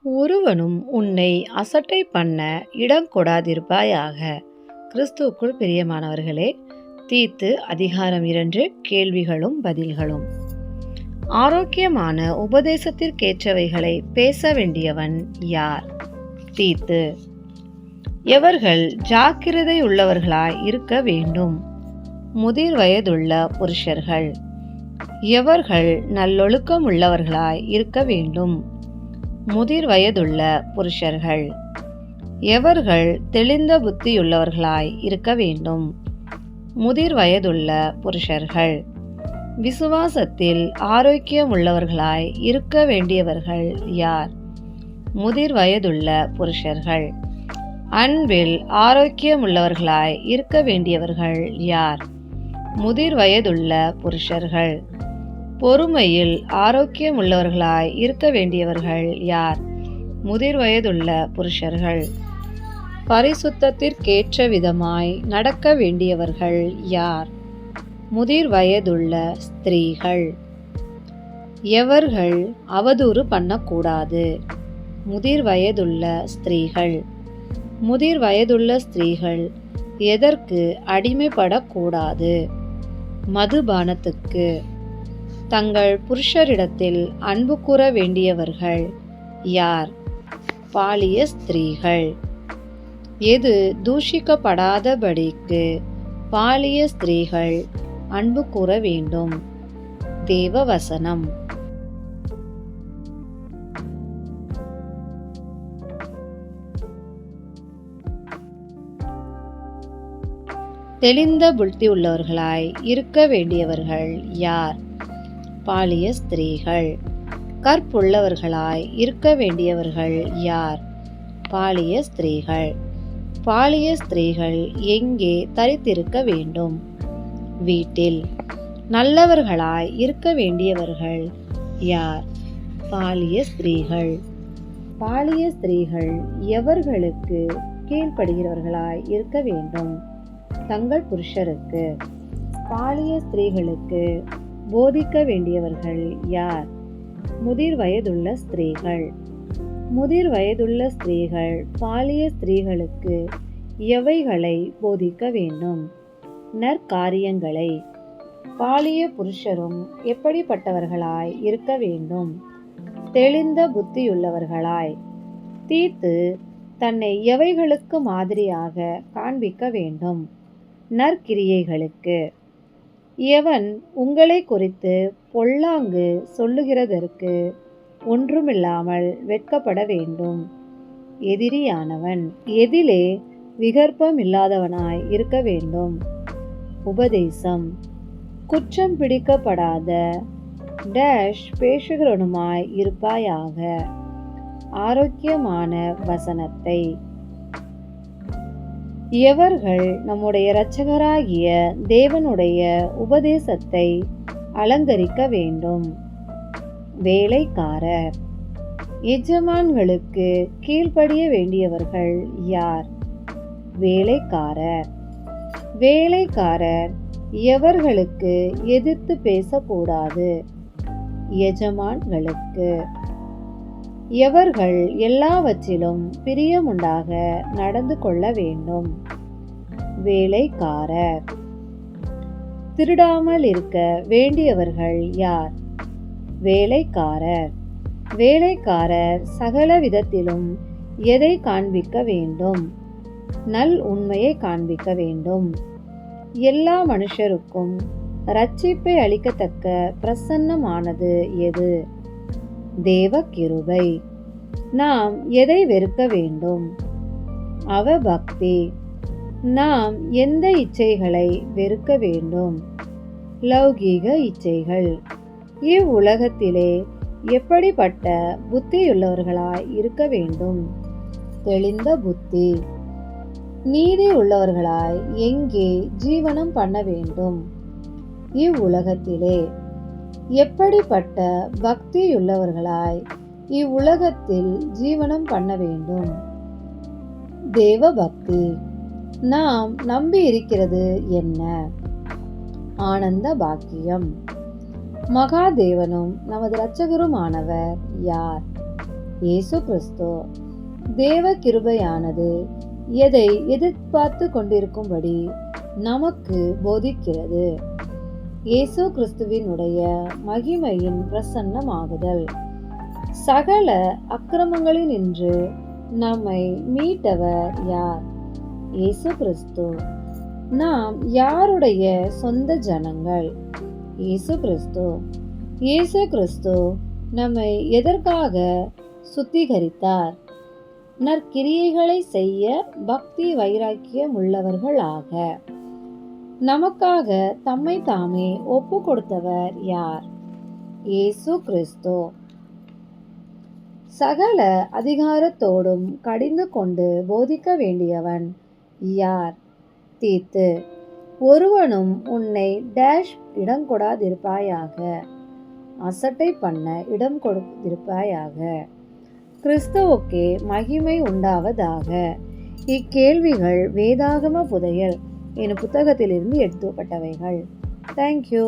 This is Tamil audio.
ஒருவனும் உன்னை அசட்டை பண்ண இடம் கொடாதிருப்பாயாக. கிறிஸ்துவுக்குள் பிரியமானவர்களே, தீத்து அதிகாரம் 2 கேள்விகளும் பதில்களும். ஆரோக்கியமான உபதேசத்திற்கேற்றவைகளை பேச வேண்டியவன் யார்? தீத்து. எவர்கள் ஜாக்கிரதை உள்ளவர்களாய் இருக்க வேண்டும்? முதிர் வயதுள்ள புருஷர்கள். எவர்கள் நல்லொழுக்கம் உள்ளவர்களாய் இருக்க வேண்டும்? முதிர் வயதுள்ள புருஷர்கள். எவர்கள் தெளிந்த புத்தியுள்ளவர்களாய் இருக்க வேண்டும்? முதிர் வயதுள்ள புருஷர்கள். விசுவாசத்தில் ஆரோக்கியம் உள்ளவர்களாய் இருக்க வேண்டியவர்கள் யார்? முதிர் வயதுள்ள புருஷர்கள். அன்பில் ஆரோக்கியம் உள்ளவர்களாய் இருக்க வேண்டியவர்கள் யார்? முதிர் வயதுள்ள புருஷர்கள். பொறுமையில் ஆரோக்கியம் உள்ளவர்களாய் இருக்க வேண்டியவர்கள் யார்? முதிர் வயதுள்ள புருஷர்கள். பரிசுத்தத்திற்கேற்ற விதமாய் நடக்க வேண்டியவர்கள் யார்? முதிர் வயதுள்ள ஸ்திரீகள். எவர்கள் அவதூறு பண்ணக்கூடாது? முதிர் வயதுள்ள ஸ்திரீகள். முதிர் வயதுள்ள ஸ்திரீகள் எதற்கு அடிமைப்படக்கூடாது? மதுபானத்துக்கு. தங்கள் புருஷரிடத்தில் அன்பு கூற வேண்டியவர்கள் யார்? பாலிய ஸ்திரீகள். எது தூஷிக்கப்படாதபடிக்கு பாலிய ஸ்திரீகள் அன்பு கூற வேண்டும்? தேவ வசனம். தெளிந்த புத்தி உள்ளவர்களாய் இருக்க வேண்டியவர்கள் யார்? பாலிய ஸ்திரீகள். கற்புள்ளவர்களாய் இருக்க வேண்டியவர்கள் யார்? பாலிய ஸ்திரீகள். பாலிய ஸ்திரீகள் எங்கே தரித்திருக்க வேண்டும்? வீட்டில். நல்லவர்களாய் இருக்க வேண்டியவர்கள் யார்? பாலிய ஸ்திரீகள். பாலிய ஸ்திரீகள் எவர்களுக்கு கீழ்ப்படுகிறவர்களாய் இருக்க வேண்டும்? தங்கள் புருஷருக்கு. பாலிய ஸ்திரீகளுக்கு போதிக்க வேண்டியவர்கள் யார்? முதிர் வயதுள்ள ஸ்திரீகள். முதிர் வயதுள்ள ஸ்திரீகள் பாலிய ஸ்திரீகளுக்கு எவைகளை போதிக்க வேண்டும்? நற்காரியங்களை. பாலிய புருஷரும் எப்படிப்பட்டவர்களாய் இருக்க வேண்டும்? தெளிந்த புத்தியுள்ளவர்களாய். தீத்து தன்னை எவைகளுக்கு மாதிரியாக காண்பிக்க வேண்டும்? நற்கிரியைகளுக்கு. எவன் உங்களை குறித்து பொல்லாங்கு சொல்லுகிறதற்கு ஒன்றுமில்லாமல் வெட்கப்பட வேண்டும்? எதிரியானவன். எதிலே விகற்பம் இல்லாதவனாய் இருக்க வேண்டும்? உபதேசம். குற்றம் பிடிக்கப்படாத பேசுகிறவனுமாய் இருப்பாயாக. ஆரோக்கியமான வசனத்தை. எவர்கள் நம்முடைய இரட்சகராகிய தேவனுடைய உபதேசத்தை அலங்கரிக்க வேண்டும்? வேலைக்காரர். எஜமான்களுக்கு கீழ்ப்படிய வேண்டியவர்கள் யார்? வேலைக்காரர். வேலைக்காரர் எவர்களுக்கு எதிர்த்து பேசக்கூடாது? எஜமான்களுக்கு. எவர்கள் எல்லாவற்றிலும் பிரியமுண்டாக நடந்து கொள்ள வேண்டும்? வேலைக்காரர். திருடாமல் இருக்க வேண்டியவர்கள் யார்? வேலைக்காரர். வேலைக்காரர் சகல விதத்திலும் எதை காண்பிக்க வேண்டும்? நல் உண்மையை காண்பிக்க வேண்டும். எல்லா மனுஷருக்கும் இரட்சிப்பை அளிக்கத்தக்க பிரசன்னமானது எது? தேவ கிருபை. நாம் எதை வெறுக்க வேண்டும்? அவபக்தி. நாம் எந்த இச்சைகளை வெறுக்க வேண்டும்? லௌகீக இச்சைகள். இவ்வுலகத்திலே எப்படிப்பட்ட புத்தியுள்ளவர்களாய் இருக்க வேண்டும்? தெளிந்த புத்தி. நீதி உள்ளவர்களாய் எங்கே ஜீவனம் பண்ண வேண்டும்? இவ்வுலகத்திலே. எப்படிப்பட்ட பக்தியுள்ளவர்களாய் இவ்வுலகத்தில் ஜீவனம் பண்ண வேண்டும்? தேவ பக்தி. நாம் நம்பி இருக்கிறது என்ன? ஆனந்த பாக்கியம். மகாதேவனும் நமது இரட்சகருமானவர் யார்? இயேசு கிறிஸ்து. தேவ கிருபையானது எதை எதிர்பார்த்து கொண்டிருக்கும்படி நமக்கு போதிக்கிறது. இயேசு கிறிஸ்துவினுடைய மகிமையின் பிரசன்னமாகுதல். சகல அக்கிரமங்களினின்று நம்மை மீட்டவர் யார்? இயேசு கிறிஸ்து. நாம் யாருடைய சொந்த ஜனங்கள்? இயேசு கிறிஸ்து. இயேசு கிறிஸ்து நம்மை எதற்காக சுத்திகரித்தார்? நற்கிரியைகளை செய்ய பக்தி வைராக்கியம் உள்ளவர்களாக. நமக்காக தம்மை தாமே ஒப்பு கொடுத்தவர் யார்? இயேசு கிறிஸ்து. சகல அதிகாரத்தோடும் கடிந்து கொண்டு போதிக்க வேண்டியவன் யார்? தீத்து. ஒருவனும் உன்னை டேஷ் இடம் கொடாதிருப்பாயாக, அசட்டை பண்ண இடம் கொடுத்திருப்பாயாக. கிறிஸ்துவுக்கே மகிமை உண்டாவதாக. இக்கேள்விகள் வேதாகம புதையல் எனும் புத்தகத்திலிருந்து எடுத்துப்பட்டவைகள். தேங்க்யூ.